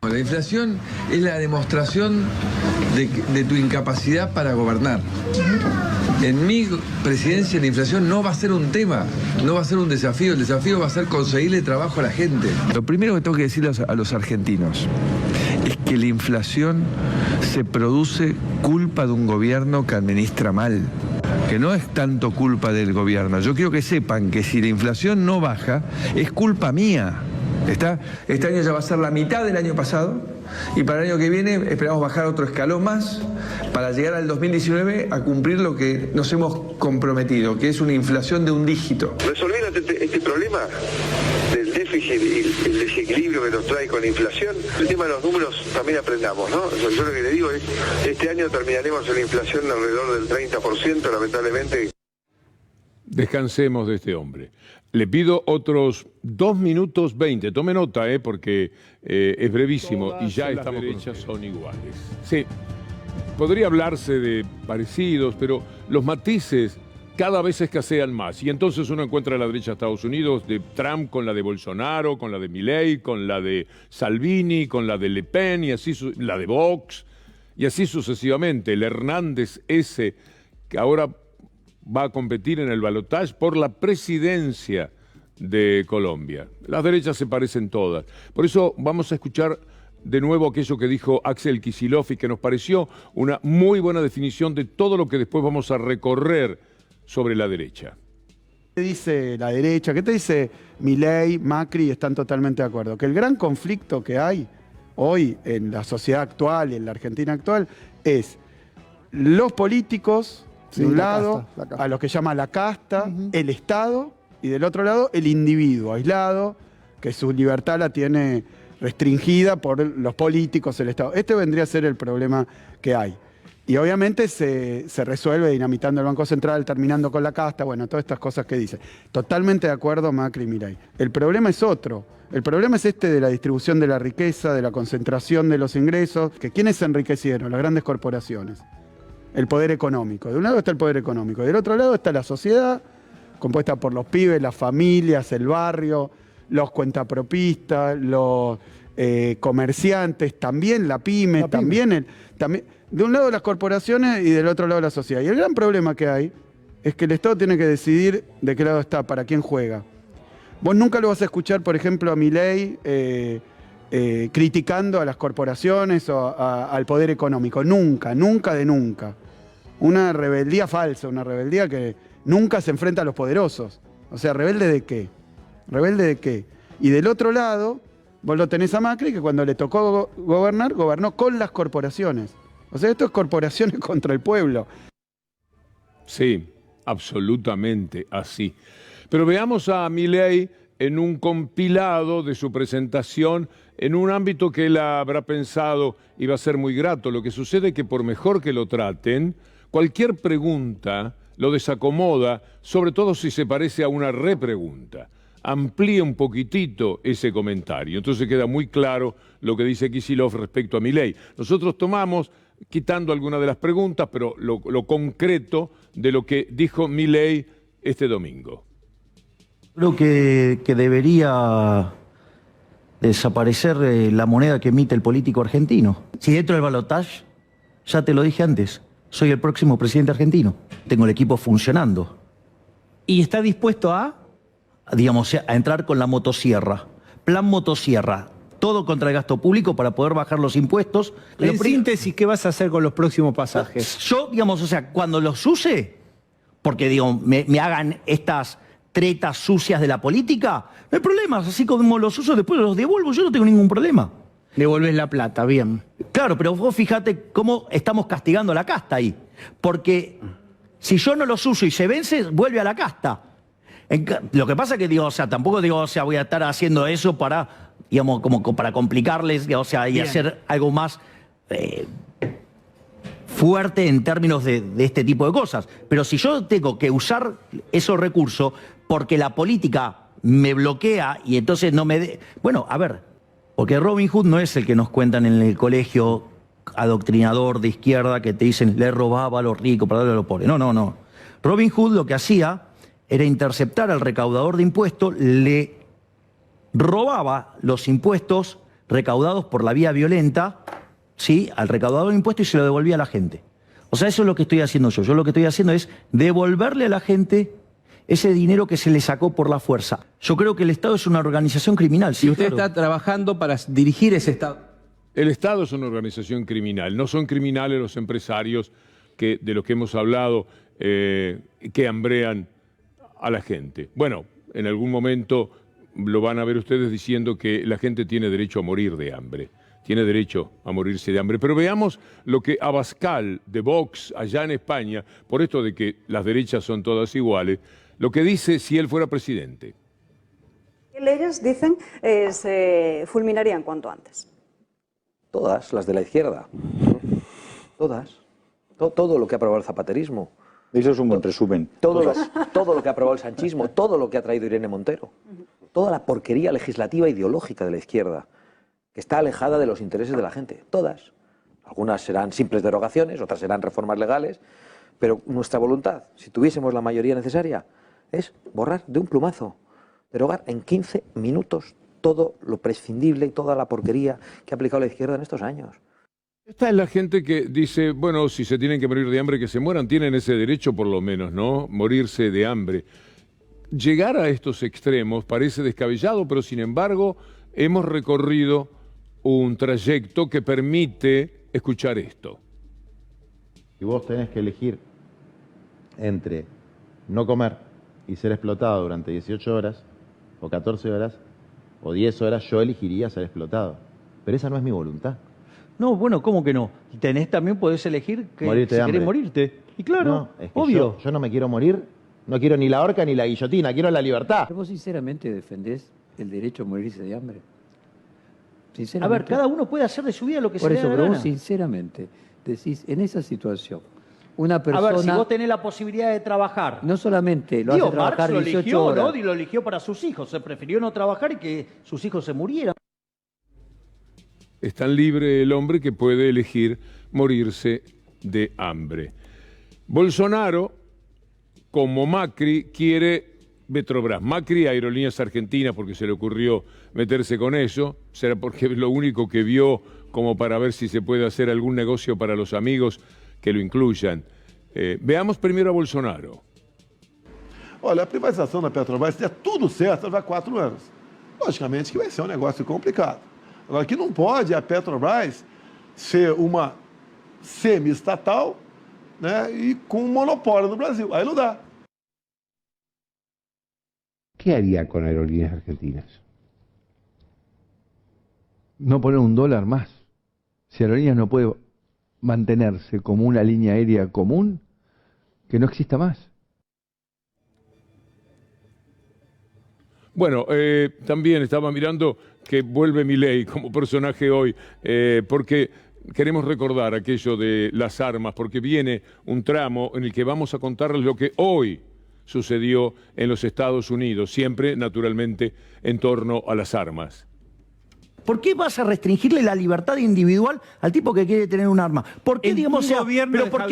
La inflación es la demostración de tu incapacidad para gobernar. En mi presidencia la inflación no va a ser un tema, no va a ser un desafío. El desafío va a ser conseguirle trabajo a la gente. Lo primero que tengo que decirle a los argentinos es que la inflación se produce culpa de un gobierno que administra mal, que no es tanto culpa del gobierno. Yo quiero que sepan que si la inflación no baja, es culpa mía. Este año ya va a ser la mitad del año pasado y para el año que viene esperamos bajar otro escalón más para llegar al 2019 a cumplir lo que nos hemos comprometido, que es una inflación de un dígito. Resolviendo este problema del déficit y el desequilibrio que nos trae con la inflación, el tema de los números también aprendamos, ¿no? Yo lo que le digo es, este año terminaremos en la inflación alrededor del 30%, lamentablemente. Descansemos de este hombre. Le pido otros 2 minutos 20. Tome nota, porque es brevísimo. Todas y ya estamos con derechas son iguales. Sí, podría hablarse de parecidos, pero los matices cada vez escasean más. Y entonces uno encuentra a la derecha de Estados Unidos de Trump con la de Bolsonaro, con la de Milei, con la de Salvini, con la de Le Pen, y así la de Vox, y así sucesivamente. El Hernández ese, que ahora va a competir en el balotaje por la presidencia de Colombia. Las derechas se parecen todas. Por eso vamos a escuchar de nuevo aquello que dijo Axel Kicillof y que nos pareció una muy buena definición de todo lo que después vamos a recorrer sobre la derecha. ¿Qué dice la derecha? ¿Qué te dice Milei, Macri? Están totalmente de acuerdo. Que el gran conflicto que hay hoy en la sociedad actual y en la Argentina actual es los políticos, de un lado, a lo que llama la casta, el Estado, y del otro lado, el individuo aislado, que su libertad la tiene restringida por los políticos, el Estado. Este vendría a ser el problema que hay. Y obviamente se resuelve dinamitando el Banco Central, terminando con la casta, bueno, todas estas cosas que dice. Totalmente de acuerdo Macri y Milei. El problema es otro. El problema es este de la distribución de la riqueza, de la concentración de los ingresos. Que ¿quiénes se enriquecieron? Las grandes corporaciones. El poder económico. De un lado está el poder económico, del otro lado está la sociedad, compuesta por los pibes, las familias, el barrio, los cuentapropistas, los comerciantes, también la pyme, también de un lado las corporaciones y del otro lado la sociedad. Y el gran problema que hay es que el Estado tiene que decidir de qué lado está, para quién juega. Vos nunca lo vas a escuchar, por ejemplo, a Milei criticando a las corporaciones o al poder económico. Nunca, nunca de nunca. Una rebeldía falsa, una rebeldía que nunca se enfrenta a los poderosos. O sea, ¿rebelde de qué? ¿Rebelde de qué? Y del otro lado, vos lo tenés a Macri, que cuando le tocó gobernar, gobernó con las corporaciones. O sea, esto es corporaciones contra el pueblo. Sí, absolutamente así. Pero veamos a Milei en un compilado de su presentación en un ámbito que él habrá pensado iba a ser muy grato. Lo que sucede es que por mejor que lo traten, cualquier pregunta lo desacomoda, sobre todo si se parece a una repregunta. Amplía un poquitito ese comentario. Entonces queda muy claro lo que dice Kicillof respecto a Milei. Nosotros tomamos, quitando algunas de las preguntas, pero lo concreto de lo que dijo Milei este domingo. Creo que debería desaparecer la moneda que emite el político argentino. Si dentro del balotaje, ya te lo dije antes, soy el próximo presidente argentino. Tengo el equipo funcionando. ¿Y está dispuesto a? Digamos, a entrar con la motosierra. Plan motosierra. Todo contra el gasto público para poder bajar los impuestos. En síntesis, ¿qué vas a hacer con los próximos pasajes? Yo, digamos, o sea, cuando los use, porque digo, me hagan estas tretas sucias de la política, no hay problemas. Así como los uso, después los devuelvo, yo no tengo ningún problema. Devolves la plata, bien. Claro, pero vos fíjate cómo estamos castigando a la casta ahí. Porque si yo no los uso y se vence, vuelve a la casta. Lo que pasa es que, digo, o sea, tampoco digo, o sea, voy a estar haciendo eso para, digamos, como para complicarles, o sea, y bien, hacer algo más fuerte en términos de este tipo de cosas. Pero si yo tengo que usar esos recursos porque la política me bloquea y entonces no me... Bueno, a ver, porque Robin Hood no es el que nos cuentan en el colegio adoctrinador de izquierda que te dicen le robaba a los ricos para darle a los pobres. No, no, no. Robin Hood lo que hacía era interceptar al recaudador de impuestos, le robaba los impuestos recaudados por la vía violenta, ¿sí?, al recaudador de impuestos y se lo devolvía a la gente. O sea, eso es lo que estoy haciendo yo. Yo lo que estoy haciendo es devolverle a la gente ese dinero que se le sacó por la fuerza. Yo creo que el Estado es una organización criminal. Sí, y usted está trabajando para dirigir ese Estado. El Estado es una organización criminal. No son criminales los empresarios de los que hemos hablado, que hambrean a la gente. Bueno, en algún momento lo van a ver ustedes diciendo que la gente tiene derecho a morir de hambre. Tiene derecho a morirse de hambre. Pero veamos lo que Abascal, de Vox, allá en España, por esto de que las derechas son todas iguales, lo que dice si él fuera presidente. ¿Qué leyes, dicen, se fulminarían cuanto antes? Todas, las de la izquierda. Todas. Todo lo que ha aprobado el zapaterismo. Eso es un buen resumen. Todo lo que ha aprobado el sanchismo, todo lo que ha traído Irene Montero. Toda la porquería legislativa ideológica de la izquierda, que está alejada de los intereses de la gente. Todas. Algunas serán simples derogaciones, otras serán reformas legales, pero nuestra voluntad, si tuviésemos la mayoría necesaria, es borrar de un plumazo, derogar en 15 minutos todo lo prescindible y toda la porquería que ha aplicado la izquierda en estos años. Esta es la gente que dice, bueno, si se tienen que morir de hambre, que se mueran, tienen ese derecho por lo menos, ¿no? Morirse de hambre. Llegar a estos extremos parece descabellado, pero sin embargo hemos recorrido un trayecto que permite escuchar esto. Si vos tenés que elegir entre no comer y ser explotado durante 18 horas, o 14 horas, o 10 horas, yo elegiría ser explotado. Pero esa no es mi voluntad. No, bueno, ¿cómo que no? También podés elegir que morirte si querés morirte. Y claro, no, es que obvio. Yo no me quiero morir, no quiero ni la horca ni la guillotina, quiero la libertad. ¿Vos sinceramente defendés el derecho a morirse de hambre? A ver, cada uno puede hacer de su vida lo que se le dé la Por eso, pero gana. vos sinceramente decís, en esa situación, una persona... A ver, si vos tenés la posibilidad de trabajar... No solamente lo hace trabajar 18 horas... ¿no? Y lo eligió para sus hijos. Se prefirió no trabajar y que sus hijos se murieran. Es tan libre el hombre que puede elegir morirse de hambre. Bolsonaro, como Macri, quiere Petrobras. Macri, Aerolíneas Argentinas, porque se le ocurrió meterse con eso. Será porque es lo único que vio como para ver si se puede hacer algún negocio para los amigos que lo incluyan. Veamos primero a Bolsonaro. Olha, a privatização da Petrobras, se der tudo certo, vai 4 anos. Logicamente que vai ser um negócio complicado. Agora, que não pode a Petrobras ser uma semi-estatal, né, e com um monopólio no Brasil. Aí não dá. ¿Qué haría con Aerolíneas Argentinas? No poner $1 más. Si Aerolíneas no puede mantenerse como una línea aérea común, que no exista más. Bueno, también estaba mirando que vuelve Milei como personaje hoy, porque queremos recordar aquello de las armas, porque viene un tramo en el que vamos a contarles lo que hoy sucedió en los Estados Unidos, siempre, naturalmente, en torno a las armas. ¿Por qué vas a restringirle la libertad individual al tipo que quiere tener un arma? ¿Por qué, digamos, o sea, pero por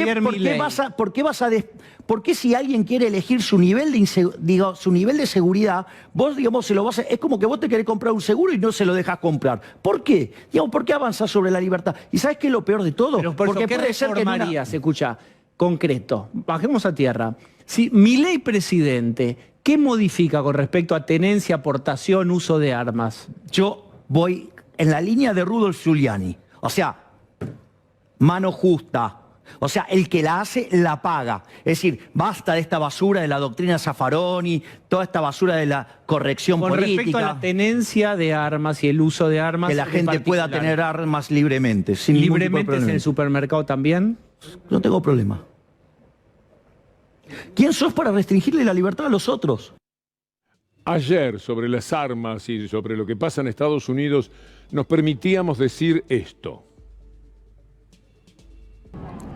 qué si alguien quiere elegir su nivel de seguridad, vos, digamos, se lo vas a, es como que vos te querés comprar un seguro y no se lo dejas comprar? ¿Por qué? Digamos, ¿por qué avanzás sobre la libertad? ¿Y sabes qué es lo peor de todo? Pero por porque eso, ¿qué puede ser que en una... reformarías? Escucha, concreto, bajemos a tierra. Si Milei presidente, ¿qué modifica con respecto a tenencia, aportación, uso de armas? Yo voy en la línea de Rudolf Giuliani. O sea, mano justa. O sea, el que la hace, la paga. Es decir, basta de esta basura de la doctrina Zaffaroni, toda esta basura de la corrección política. Con respecto a la tenencia de armas y el uso de armas. Que la gente pueda tener armas libremente. Sin ¿Libremente en el supermercado también? No tengo problema. ¿Quién sos para restringirle la libertad a los otros? Ayer, sobre las armas y sobre lo que pasa en Estados Unidos, nos permitíamos decir esto.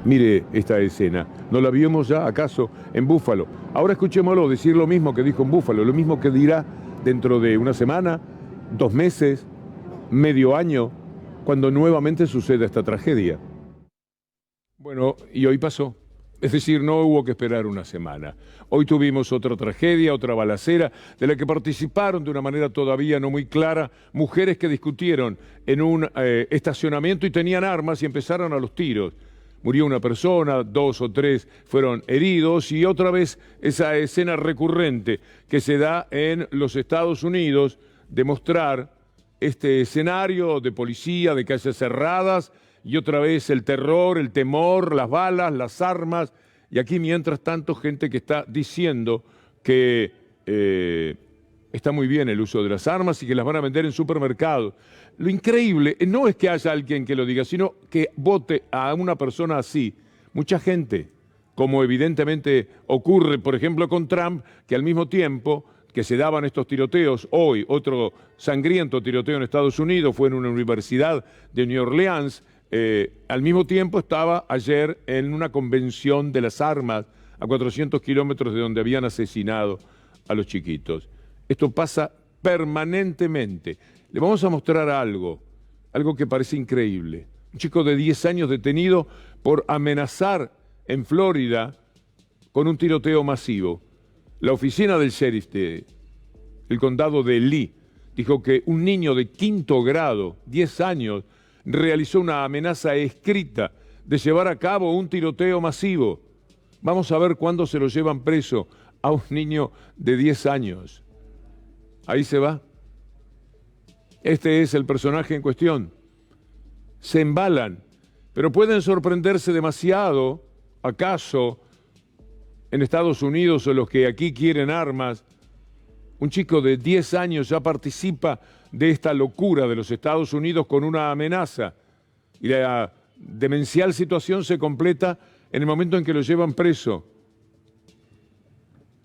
Mire esta escena. ¿No la vimos ya, acaso, en Búfalo? Ahora escuchémoslo decir lo mismo que dijo en Búfalo, lo mismo que dirá dentro de una semana, 2 meses, medio año, cuando nuevamente suceda esta tragedia. Bueno, y hoy pasó. Es decir, no hubo que esperar una semana. Hoy tuvimos otra tragedia, otra balacera, de la que participaron de una manera todavía no muy clara mujeres que discutieron en un estacionamiento y tenían armas y empezaron a los tiros. Murió una persona, 2 o 3 fueron heridos y otra vez esa escena recurrente que se da en los Estados Unidos de mostrar este escenario de policía, de calles cerradas, y otra vez el terror, el temor, las balas, las armas. Y aquí, mientras tanto, gente que está diciendo que está muy bien el uso de las armas y que las van a vender en supermercados. Lo increíble no es que haya alguien que lo diga, sino que vote a una persona así. Mucha gente, como evidentemente ocurre, por ejemplo, con Trump, que al mismo tiempo que se daban estos tiroteos, hoy otro sangriento tiroteo en Estados Unidos fue en una universidad de New Orleans. Al mismo tiempo estaba ayer en una convención de las armas a 400 kilómetros de donde habían asesinado a los chiquitos. Esto pasa permanentemente. Le vamos a mostrar algo que parece increíble. Un chico de 10 años detenido por amenazar en Florida con un tiroteo masivo. La oficina del sheriff del condado de Lee dijo que un niño de 5º grado, 10 años, realizó una amenaza escrita de llevar a cabo un tiroteo masivo. Vamos a ver cuándo se lo llevan preso a un niño de 10 años. Ahí se va. Este es el personaje en cuestión. Se embalan, pero pueden sorprenderse demasiado, acaso, en Estados Unidos o los que aquí quieren armas. Un chico de 10 años ya participa de esta locura de los Estados Unidos con una amenaza. Y la demencial situación se completa en el momento en que lo llevan preso.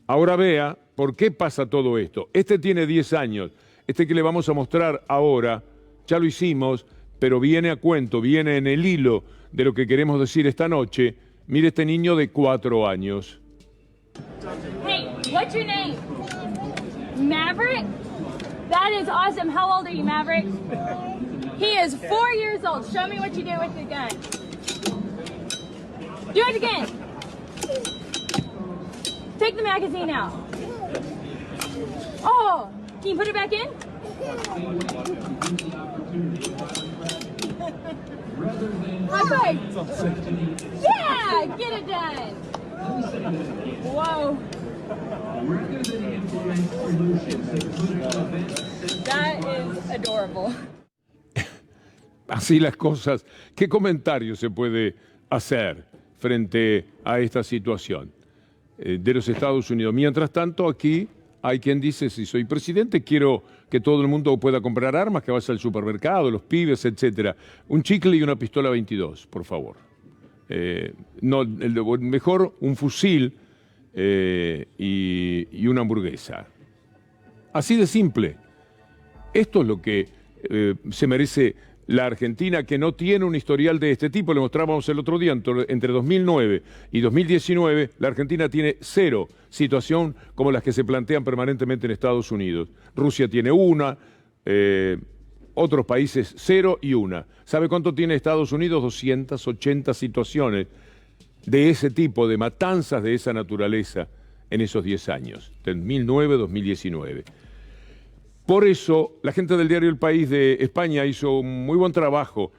Ahora vea por qué pasa todo esto. Este tiene 10 años. Este que le vamos a mostrar ahora, ya lo hicimos, pero viene a cuento, viene en el hilo de lo que queremos decir esta noche. Mire este niño de 4 años. Hey, what's your name? Maverick? That is awesome. How old are you, Maverick? He is 4 years old. Show me what you do with the gun. Do it again. Take the magazine out. Oh, can you put it back in? High five. Yeah, get it done. Whoa. That is adorable. Así las cosas. ¿Qué comentario se puede hacer frente a esta situación de los Estados Unidos? Mientras tanto, aquí hay quien dice, si soy presidente, quiero que todo el mundo pueda comprar armas, que vaya al supermercado, los pibes, etcétera. Un chicle y una pistola 22, por favor. Mejor un fusil y una hamburguesa. Así de simple. Esto es lo que se merece La Argentina, que no tiene un historial de este tipo, le mostrábamos el otro día, entre 2009 y 2019, la Argentina tiene 0 situación como las que se plantean permanentemente en Estados Unidos. Rusia tiene 1, otros países 0 y 1. ¿Sabe cuánto tiene Estados Unidos? 280 situaciones de ese tipo, de matanzas de esa naturaleza en esos 10 años, de 2009 a 2019. Por eso, la gente del diario El País de España hizo un muy buen trabajo,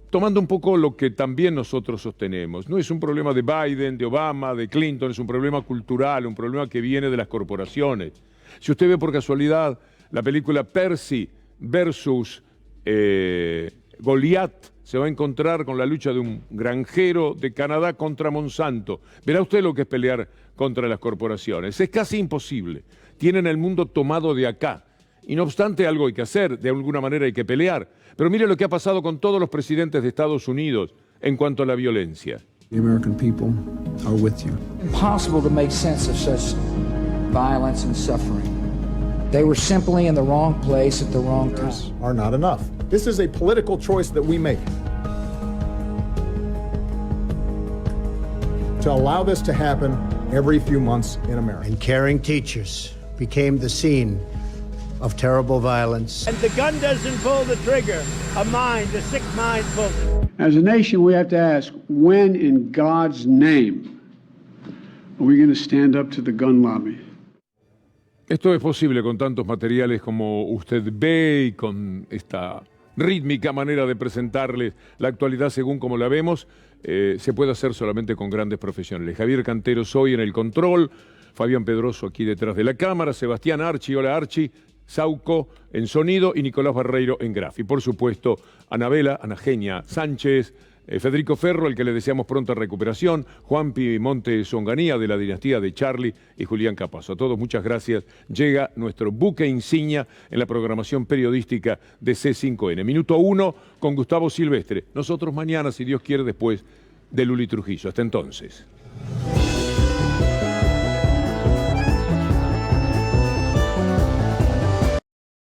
tomando un poco lo que también nosotros sostenemos. No es un problema de Biden, de Obama, de Clinton, es un problema cultural, un problema que viene de las corporaciones. Si usted ve por casualidad la película Percy versus Goliat, se va a encontrar con la lucha de un granjero de Canadá contra Monsanto. Verá usted lo que es pelear contra las corporaciones. Es casi imposible. Tienen el mundo tomado de acá. Y no obstante, algo hay que hacer, de alguna manera hay que pelear. Pero mire lo que ha pasado con todos los presidentes de Estados Unidos en cuanto a la violencia. The American people are with you. Impossible to make sense of such violence and suffering. They were simply in the wrong place at the wrong time. Are not enough. This is a political choice that we make. To allow this to happen every few months in America. And caring teachers became the scene of terrible violence. And the gun doesn't pull the trigger. A sick mind pulls it. As a nation, we have to ask, when in God's name are we going to stand up to the gun lobby? Esto es posible con tantos materiales como usted ve y con esta rítmica manera de presentarles la actualidad según como la vemos. Se puede hacer solamente con grandes profesionales. Javier Canteros hoy en el control, Fabián Pedroso aquí detrás de la cámara, Sebastián Archi, hola Archi, Sauco en sonido y Nicolás Barreiro en graf. Y por supuesto, Anabela, Anagenia Sánchez, Federico Ferro, al que le deseamos pronta recuperación, Juanpi Montes Onganía de la dinastía de Charlie y Julián Capazo. A todos muchas gracias. Llega nuestro buque insignia en la programación periodística de C5N. Minuto 1 con Gustavo Silvestre. Nosotros mañana, si Dios quiere, después de Luli Trujillo. Hasta entonces.